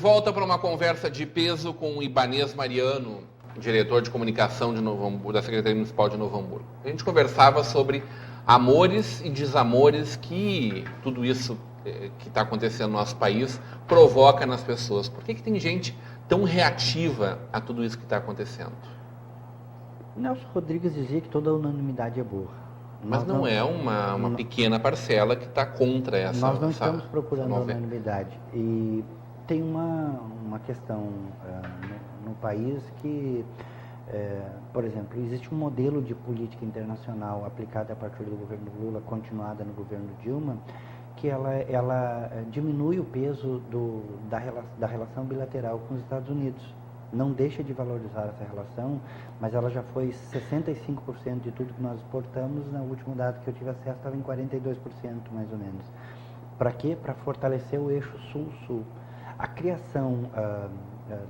volta para uma conversa de peso com o Ibanez Mariano, diretor de comunicação de Novo Hamburgo, da Secretaria Municipal de Novo Hamburgo. A gente conversava sobre amores e desamores que tudo isso que está acontecendo no nosso país provoca nas pessoas. Por que tem gente tão reativa a tudo isso que está acontecendo? Nelson Rodrigues dizia que toda unanimidade é burra. Mas não é uma pequena parcela que está contra essa... Nós não estamos procurando a unanimidade. E tem uma questão no país que, por exemplo, existe um modelo de política internacional aplicada a partir do governo Lula, continuada no governo Dilma, que ela diminui o peso da relação bilateral com os Estados Unidos. Não deixa de valorizar essa relação, mas ela já foi 65% de tudo que nós exportamos. Na última data que eu tive acesso estava em 42%, mais ou menos. Para quê? Para fortalecer o eixo Sul-Sul. A criação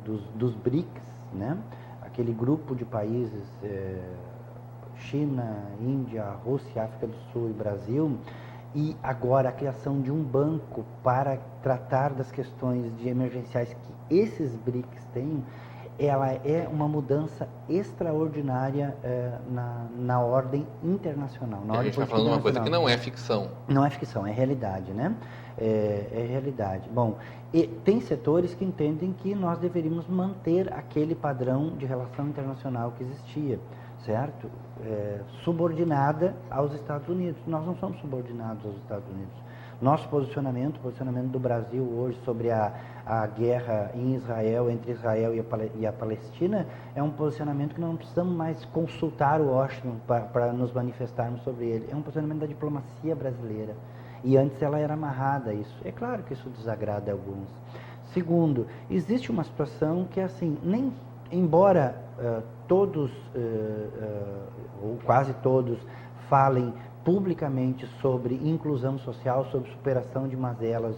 dos BRICS, né? Aquele grupo de países, China, Índia, Rússia, África do Sul e Brasil, e agora a criação de um banco para tratar das questões de emergenciais que esses BRICS têm, ela é uma mudança extraordinária na ordem internacional. A gente está falando de uma coisa que não é ficção. Não é ficção, é realidade, né? É realidade. Bom, e tem setores que entendem que nós deveríamos manter aquele padrão de relação internacional que existia, certo? Subordinada aos Estados Unidos. Nós não somos subordinados aos Estados Unidos. Nosso posicionamento, o posicionamento do Brasil hoje sobre a guerra em Israel, entre Israel e a Palestina, é um posicionamento que nós não precisamos mais consultar o Washington para nos manifestarmos sobre ele. É um posicionamento da diplomacia brasileira. E antes ela era amarrada a isso. É claro que isso desagrada a alguns. Segundo, existe uma situação que, assim, embora todos, ou quase todos, falem publicamente sobre inclusão social, sobre superação de mazelas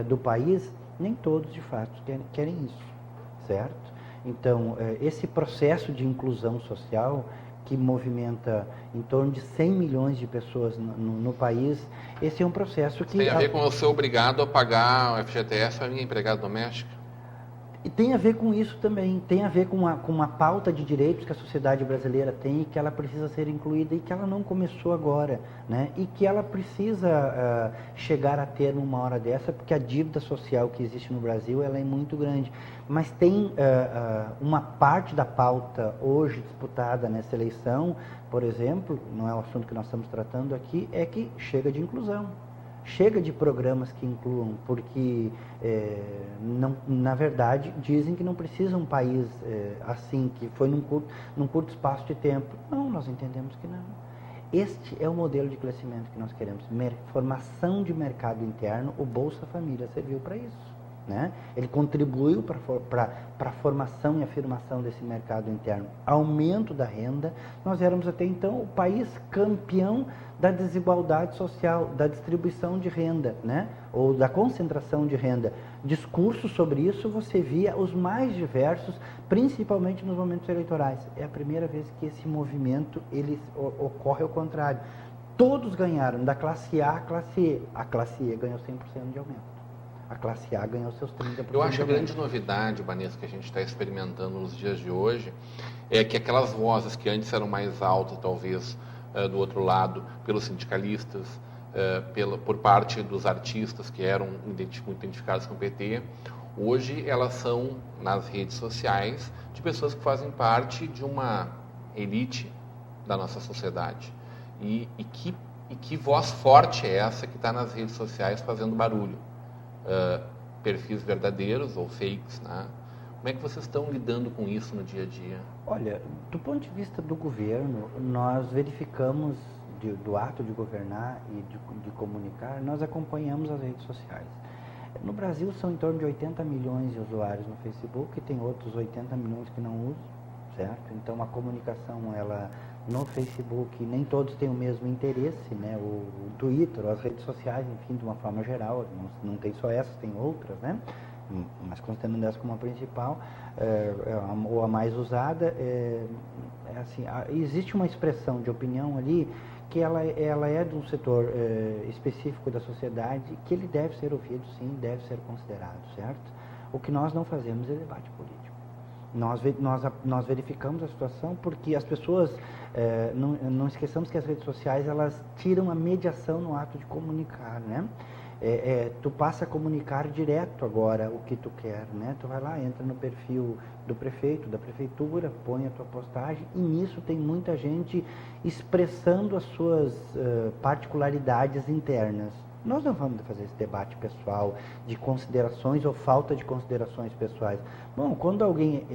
do país, nem todos, de fato, querem isso, certo? Então, esse processo de inclusão social, que movimenta em torno de 100 milhões de pessoas no país, esse é um processo que... Tem a ver com eu ser obrigado a pagar o FGTS para minha empregada doméstica? E tem a ver com isso também, tem a ver com uma pauta de direitos que a sociedade brasileira tem e que ela precisa ser incluída e que ela não começou agora, né? E que ela precisa chegar a ter numa hora dessa, porque a dívida social que existe no Brasil ela é muito grande. Mas tem uma parte da pauta hoje disputada nessa eleição, por exemplo, não é o assunto que nós estamos tratando aqui, é que chega de inclusão. Chega de programas que incluam, porque, na verdade, dizem que não precisa um país assim, que foi num curto espaço de tempo. Não, nós entendemos que não. Este é o modelo de crescimento que nós queremos. Formação de mercado interno, o Bolsa Família serviu para isso, né? Ele contribuiu para a formação e afirmação desse mercado interno. Aumento da renda, nós éramos até então o país campeão da desigualdade social, da distribuição de renda, né? Ou da concentração de renda. Discursos sobre isso você via os mais diversos, principalmente nos momentos eleitorais. É a primeira vez que esse movimento ocorre ao contrário. Todos ganharam, da classe A à classe E. A classe E ganhou 100% de aumento. A classe A ganhou seus 30%. Eu acho que a grande novidade, Vanessa, que a gente está experimentando nos dias de hoje, é que aquelas vozes que antes eram mais altas, talvez, do outro lado, pelos sindicalistas, por parte dos artistas que eram identificados com o PT, hoje elas são, nas redes sociais, de pessoas que fazem parte de uma elite da nossa sociedade. E que voz forte é essa que está nas redes sociais fazendo barulho? Perfis verdadeiros ou fakes, né? Como é que vocês estão lidando com isso no dia a dia? Olha, do ponto de vista do governo, nós verificamos do ato de governar e de comunicar, nós acompanhamos as redes sociais. No Brasil são em torno de 80 milhões de usuários no Facebook e tem outros 80 milhões que não usam, certo? Então a comunicação, ela no Facebook, nem todos têm o mesmo interesse, né? O Twitter, as redes sociais, enfim, de uma forma geral, não tem só essas, tem outras, né? Mas considerando essa como a principal, ou a mais usada, assim, existe uma expressão de opinião ali que ela é de um setor específico da sociedade, que ele deve ser ouvido, sim, deve ser considerado, certo? O que nós não fazemos é debate político. Nós verificamos a situação porque as pessoas, não esqueçamos que as redes sociais, elas tiram a mediação no ato de comunicar, né? Tu passa a comunicar direto agora o que tu quer, né? Tu vai lá, entra no perfil do prefeito, da prefeitura, põe a tua postagem e nisso tem muita gente expressando as suas particularidades internas. Nós não vamos fazer esse debate pessoal de considerações ou falta de considerações pessoais. Bom, quando alguém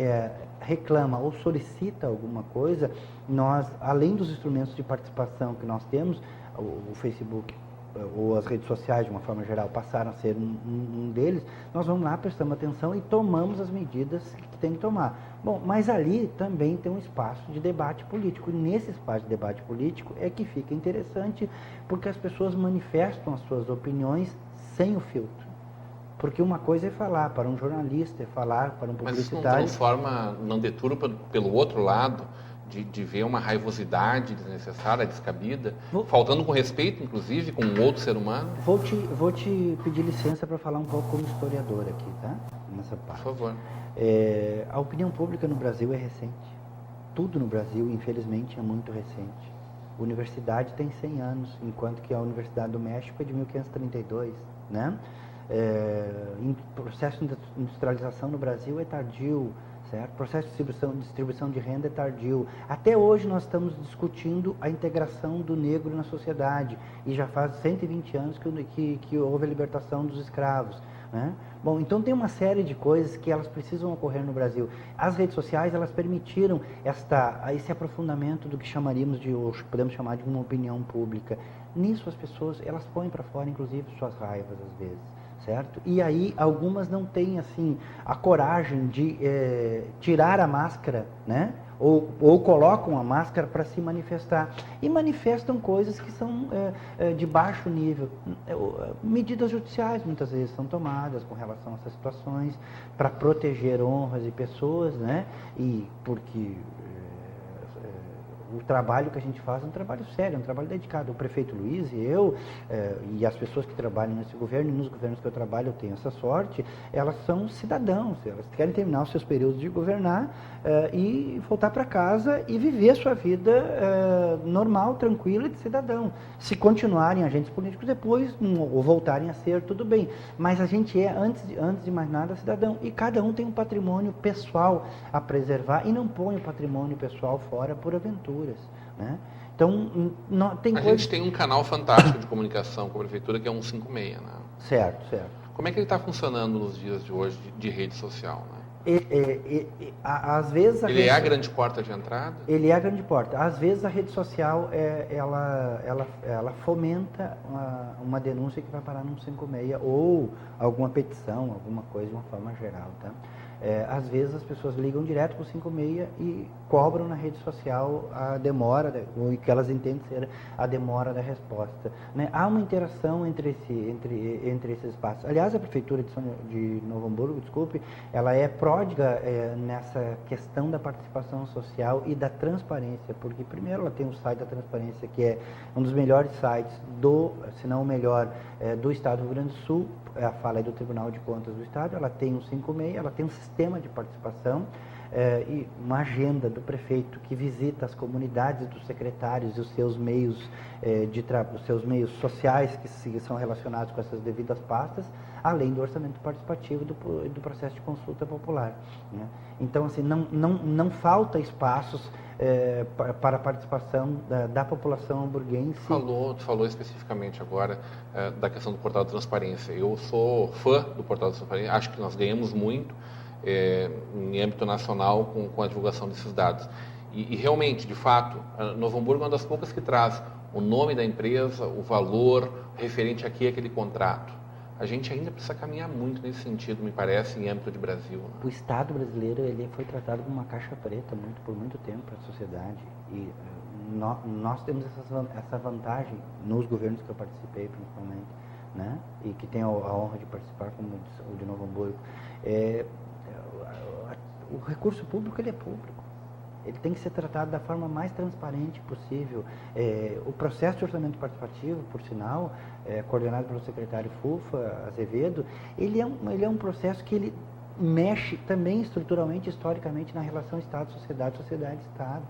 reclama ou solicita alguma coisa, nós, além dos instrumentos de participação que nós temos, o Facebook ou as redes sociais, de uma forma geral, passaram a ser um deles, nós vamos lá, prestamos atenção e tomamos as medidas que tem que tomar. Bom, mas ali também tem um espaço de debate político. E nesse espaço de debate político é que fica interessante, porque as pessoas manifestam as suas opiniões sem o filtro. Porque uma coisa é falar para um jornalista, é falar para um publicitário... Mas isso não transforma, não deturpa pelo outro lado, de ver uma raivosidade desnecessária, descabida, faltando com respeito, inclusive, com um outro ser humano? Vou te pedir licença para falar um pouco como historiador aqui, tá? Nessa parte. Por favor. A opinião pública no Brasil é recente. Tudo no Brasil, infelizmente, é muito recente. A universidade tem 100 anos, enquanto que a Universidade do México é de 1532, né? O processo de industrialização no Brasil é tardio, certo? O processo de distribuição de renda é tardio. Até hoje nós estamos discutindo a integração do negro na sociedade, e já faz 120 anos que houve a libertação dos escravos, né? Bom, então tem uma série de coisas que elas precisam ocorrer no Brasil. As redes sociais, elas permitiram esse aprofundamento do que chamaríamos de, ou podemos chamar de uma opinião pública. Nisso as pessoas, elas põem para fora, inclusive, suas raivas às vezes, certo? E aí algumas não têm, assim, a coragem de tirar a máscara, né? Ou colocam a máscara para se manifestar. E manifestam coisas que são de baixo nível. Medidas judiciais muitas vezes são tomadas com relação a essas situações para proteger honras e pessoas, né? E porque o trabalho que a gente faz é um trabalho sério, é um trabalho dedicado. O prefeito Luiz e eu, e as pessoas que trabalham nesse governo, e nos governos que eu trabalho eu tenho essa sorte, elas são cidadãos, elas querem terminar os seus períodos de governar e voltar para casa e viver a sua vida normal, tranquila de cidadão. Se continuarem agentes políticos depois, ou voltarem a ser, tudo bem. Mas a gente é, antes de mais nada, cidadão. E cada um tem um patrimônio pessoal a preservar e não põe o patrimônio pessoal fora por aventuras, né? Então, tem coisa... gente tem um canal fantástico de comunicação com a prefeitura, que é o 156, né? Certo. Como é que ele está funcionando nos dias de hoje de rede social, né? Às vezes ele é a grande porta de entrada? Ele é a grande porta. Às vezes a rede social ela fomenta uma denúncia que vai parar num 56 ou alguma petição, alguma coisa de uma forma geral, tá? Às vezes as pessoas ligam direto para o 56 e cobram na rede social a demora, o que elas entendem ser a demora da resposta, né? Há uma interação entre esses espaços. Aliás, a Prefeitura de Novo Hamburgo, ela é pródiga nessa questão da participação social e da transparência, porque primeiro ela tem o site da transparência, que é um dos melhores sites se não o melhor, do Estado do Rio Grande do Sul. A fala é do Tribunal de Contas do Estado. Ela tem um 56, ela tem um sistema de participação e uma agenda do prefeito que visita as comunidades dos secretários e os seus meios os seus meios sociais que são relacionados com essas devidas pastas, além do orçamento participativo do processo de consulta popular, né? Então, assim, não falta espaços para a participação da população hamburguense. Tu falou especificamente agora da questão do portal da transparência. Eu sou fã do portal da transparência, acho que nós ganhamos muito em âmbito nacional com a divulgação desses dados. E realmente, de fato, Novo Hamburgo é uma das poucas que traz o nome da empresa, o valor referente àquele contrato. A gente ainda precisa caminhar muito nesse sentido, me parece, em âmbito de Brasil, né? O Estado brasileiro ele foi tratado como uma caixa preta por muito tempo para a sociedade. E nós temos essa vantagem nos governos que eu participei, principalmente, né? E que tenho a honra de participar, como o de Novo Hamburgo. O recurso público ele é público. Ele tem que ser tratado da forma mais transparente possível. O processo de orçamento participativo, por sinal, coordenado pelo secretário Fufa Azevedo, ele é um processo que mexe também estruturalmente, historicamente, na relação Estado-sociedade, sociedade-Estado.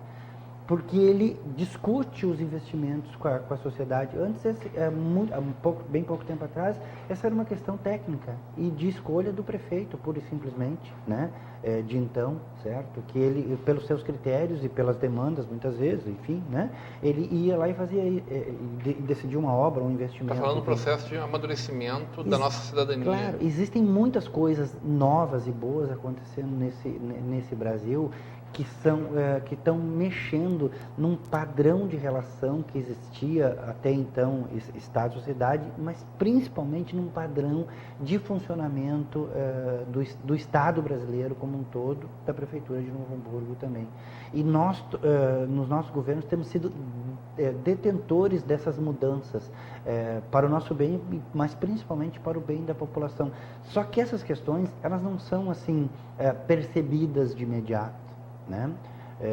Porque ele discute os investimentos com a sociedade. Antes, bem pouco tempo atrás, essa era uma questão técnica e de escolha do prefeito, pura e simplesmente, né? De então, certo? Que ele, pelos seus critérios e pelas demandas, muitas vezes, enfim, né? Ele ia lá e fazia, decidia uma obra, um investimento. Está falando do processo de amadurecimento da nossa cidadania. Claro, existem muitas coisas novas e boas acontecendo nesse Brasil, que estão mexendo num padrão de relação que existia até então, Estado-sociedade, mas principalmente num padrão de funcionamento do Estado brasileiro como um todo, da Prefeitura de Novo Hamburgo também. E nós, nos nossos governos, temos sido detentores dessas mudanças para o nosso bem, mas principalmente para o bem da população. Só que essas questões, elas não são assim percebidas de imediato. Né?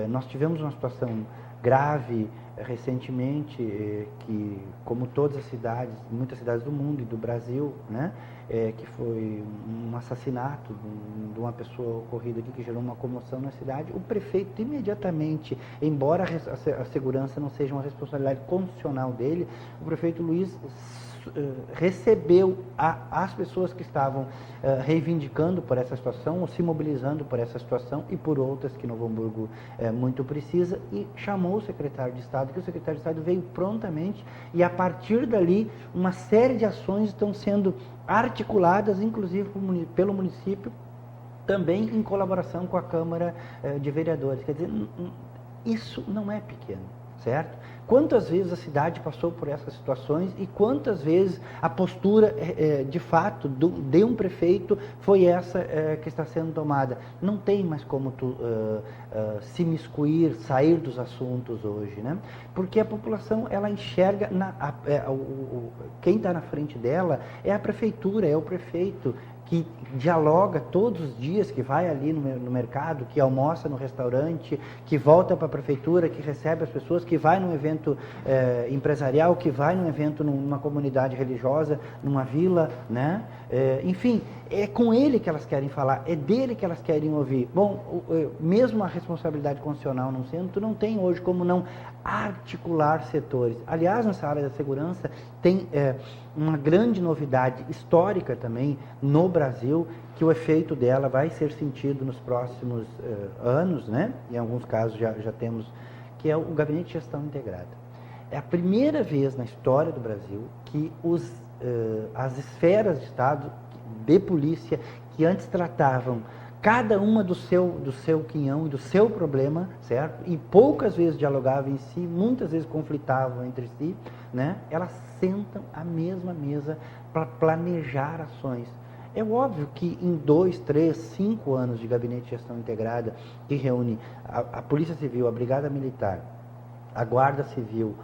Nós tivemos uma situação grave recentemente, que, como todas as cidades, muitas cidades do mundo e do Brasil, né? Que foi um assassinato de uma pessoa ocorrido aqui, que gerou uma comoção na cidade. O prefeito, imediatamente, embora a segurança não seja uma responsabilidade constitucional dele, o prefeito Luiz recebeu as pessoas que estavam reivindicando por essa situação, ou se mobilizando por essa situação e por outras que Novo Hamburgo muito precisa, e chamou o secretário de Estado, que o secretário de Estado veio prontamente, e a partir dali uma série de ações estão sendo articuladas, inclusive pelo município, também em colaboração com a Câmara de Vereadores. Quer dizer, isso não é pequeno, certo? Quantas vezes a cidade passou por essas situações e quantas vezes a postura, de fato, de um prefeito foi essa que está sendo tomada. Não tem mais como se miscuir, sair dos assuntos hoje, né? Porque a população, ela enxerga, quem está na frente dela é a prefeitura, é o prefeito, que dialoga todos os dias, que vai ali no mercado, que almoça no restaurante, que volta para a prefeitura, que recebe as pessoas, que vai num evento empresarial, que vai num evento numa comunidade religiosa, numa vila, né? Enfim, é com ele que elas querem falar, é dele que elas querem ouvir. Bom, mesmo a responsabilidade constitucional não sendo, tu não tem hoje como não articular setores. Aliás, nessa área da segurança tem uma grande novidade histórica também no Brasil, que o efeito dela vai ser sentido nos próximos anos, né? Em alguns casos já temos, que é o Gabinete de Gestão Integrada. É a primeira vez na história do Brasil que as esferas de Estado, de polícia, que antes tratavam cada uma do seu quinhão e do seu problema, certo? E poucas vezes dialogavam em si, muitas vezes conflitavam entre si, né? Elas sentam à mesma mesa para planejar ações. É óbvio que em 2, 3, 5 anos de Gabinete de Gestão Integrada, que reúne a Polícia Civil, a Brigada Militar, a Guarda Civil,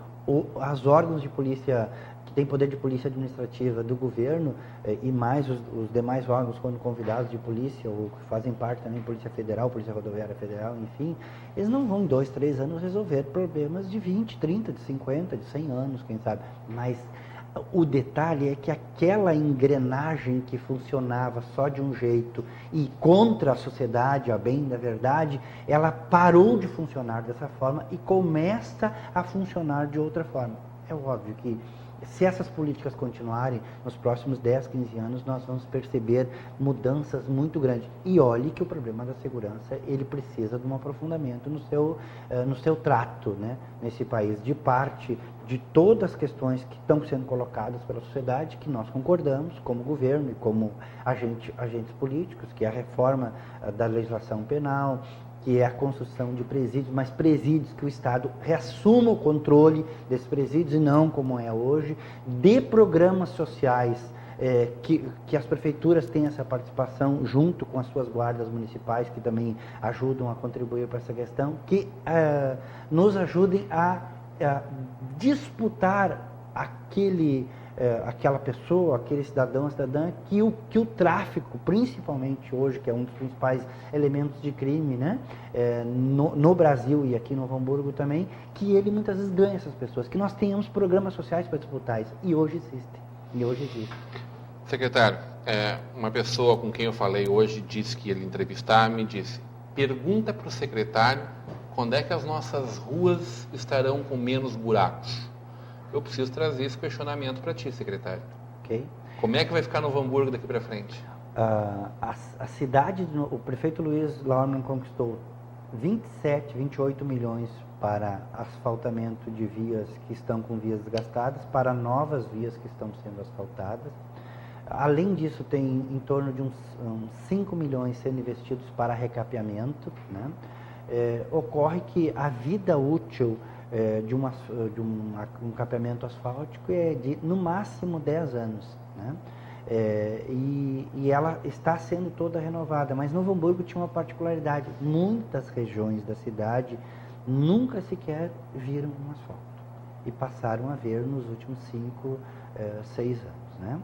as órgãos de polícia, que tem poder de polícia administrativa do governo, e mais os demais órgãos, quando convidados de polícia, ou que fazem parte também Polícia Federal, Polícia Rodoviária Federal, enfim, eles não vão em 2, 3 anos resolver problemas de 20, 30, de 50, de 100 anos, quem sabe. Mas o detalhe é que aquela engrenagem que funcionava só de um jeito e contra a sociedade, a bem da verdade, ela parou de funcionar dessa forma e começa a funcionar de outra forma. É óbvio que se essas políticas continuarem, nos próximos 10, 15 anos, nós vamos perceber mudanças muito grandes. E olhe que o problema da segurança, ele precisa de um aprofundamento no seu trato, né, nesse país, de parte de todas as questões que estão sendo colocadas pela sociedade, que nós concordamos como governo e como agentes políticos, que é a reforma da legislação penal, que é a construção de presídios, mas presídios que o Estado reassuma o controle desses presídios, e não como é hoje, de programas sociais, que as prefeituras têm essa participação junto com as suas guardas municipais, que também ajudam a contribuir para essa questão, que nos ajudem a disputar aquela pessoa, aquele cidadão, a cidadã, que o tráfico, principalmente hoje, que é um dos principais elementos de crime, né, no Brasil e aqui no Novo Hamburgo também, que ele muitas vezes ganha essas pessoas, que nós tenhamos programas sociais para disputar isso, e hoje existe. Secretário, uma pessoa com quem eu falei hoje disse que ia lhe entrevistar, me disse, pergunta para o secretário quando é que as nossas ruas estarão com menos buracos. Eu preciso trazer esse questionamento para ti, secretário. Ok. Como é que vai ficar Novo Hamburgo daqui para frente? A cidade, o prefeito Luiz Lauermann conquistou 28 milhões para asfaltamento de vias que estão com vias desgastadas, para novas vias que estão sendo asfaltadas. Além disso, tem em torno de uns 5 milhões sendo investidos para recapeamento, né? Ocorre que a vida útil de um capeamento asfáltico é de, no máximo, 10 anos, né? E ela está sendo toda renovada, mas Novo Hamburgo tinha uma particularidade, muitas regiões da cidade nunca sequer viram um asfalto e passaram a ver nos últimos 5, 6 anos, né?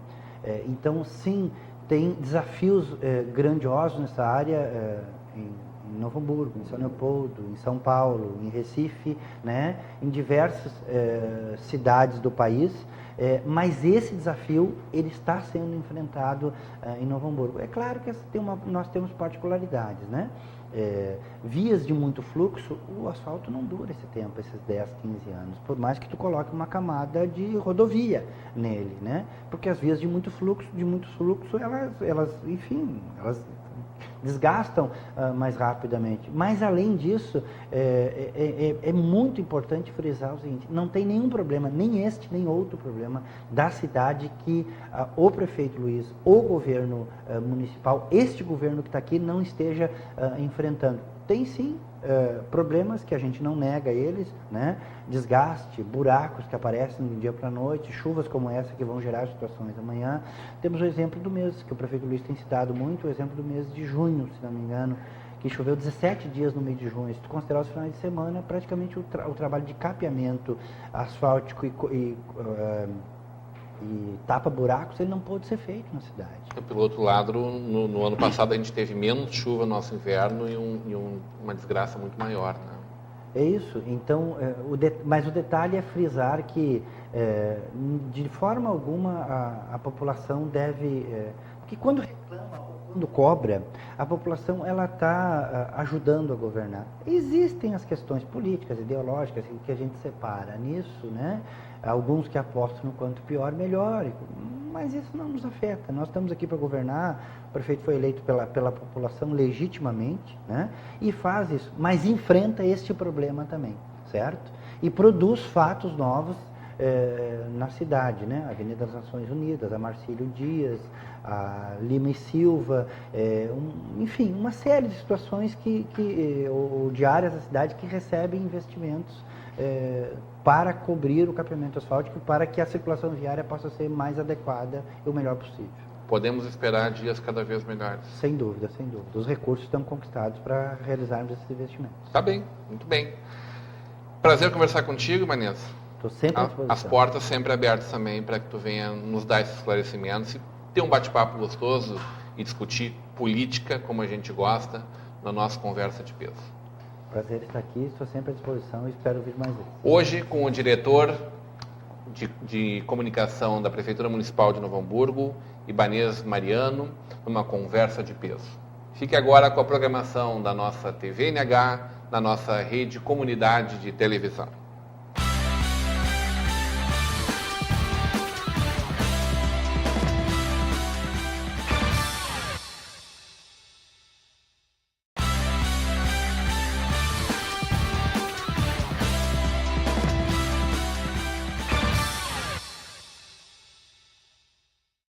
Então, sim, tem desafios grandiosos nessa área em Novo Hamburgo, em São Leopoldo, em São Paulo, em Recife, né? Em diversas cidades do país. Mas esse desafio ele está sendo enfrentado em Novo Hamburgo. É claro que nós temos particularidades, né? Vias de muito fluxo, o asfalto não dura esse tempo, esses 10, 15 anos, por mais que tu coloque uma camada de rodovia nele, né? Porque as vias de muito fluxo, elas desgastam mais rapidamente. Mas, além disso, é muito importante frisar o seguinte, não tem nenhum problema, nem este, nem outro problema da cidade que o prefeito Luiz, o governo municipal, este governo que está aqui, não esteja enfrentando. Tem sim problemas que a gente não nega eles, né? Desgaste, buracos que aparecem do dia para a noite, chuvas como essa que vão gerar situações amanhã. Temos o exemplo do mês, que o prefeito Luiz tem citado muito, o exemplo do mês de junho, se não me engano, que choveu 17 dias no mês de junho. Se tu considerar os finais de semana, praticamente o trabalho de capeamento asfáltico e tapa buracos, ele não pode ser feito na cidade. Pelo outro lado, no ano passado a gente teve menos chuva no nosso inverno e uma desgraça muito maior, né? É isso. Então, mas o detalhe é frisar que, de forma alguma, a população deve... porque quando reclama ou quando cobra, a população ela está ajudando a governar. Existem as questões políticas, ideológicas, que a gente separa nisso, né? Alguns que apostam no quanto pior, melhor, mas isso não nos afeta. Nós estamos aqui para governar, o prefeito foi eleito pela população legitimamente, né? E faz isso, mas enfrenta este problema também, certo? E produz fatos novos na cidade, né? A Avenida das Nações Unidas, a Marcílio Dias, a Lima e Silva, enfim, uma série de situações ou de áreas da cidade que recebem investimentos para cobrir o capeamento asfáltico, para que a circulação viária possa ser mais adequada e o melhor possível. Podemos esperar dias cada vez melhores. Sem dúvida, sem dúvida. Os recursos estão conquistados para realizarmos esses investimentos. Tá bem, muito bem. Prazer conversar contigo, Ibanez. Estou sempre à disposição. As portas sempre abertas também para que tu venha nos dar esses esclarecimentos e ter um bate-papo gostoso e discutir política como a gente gosta na nossa conversa de peso. Prazer estar aqui, estou sempre à disposição e espero ouvir mais vezes. Hoje, com o diretor de comunicação da Prefeitura Municipal de Novo Hamburgo, Ibanez Mariano, numa conversa de peso. Fique agora com a programação da nossa TV NH, na nossa rede comunidade de televisão.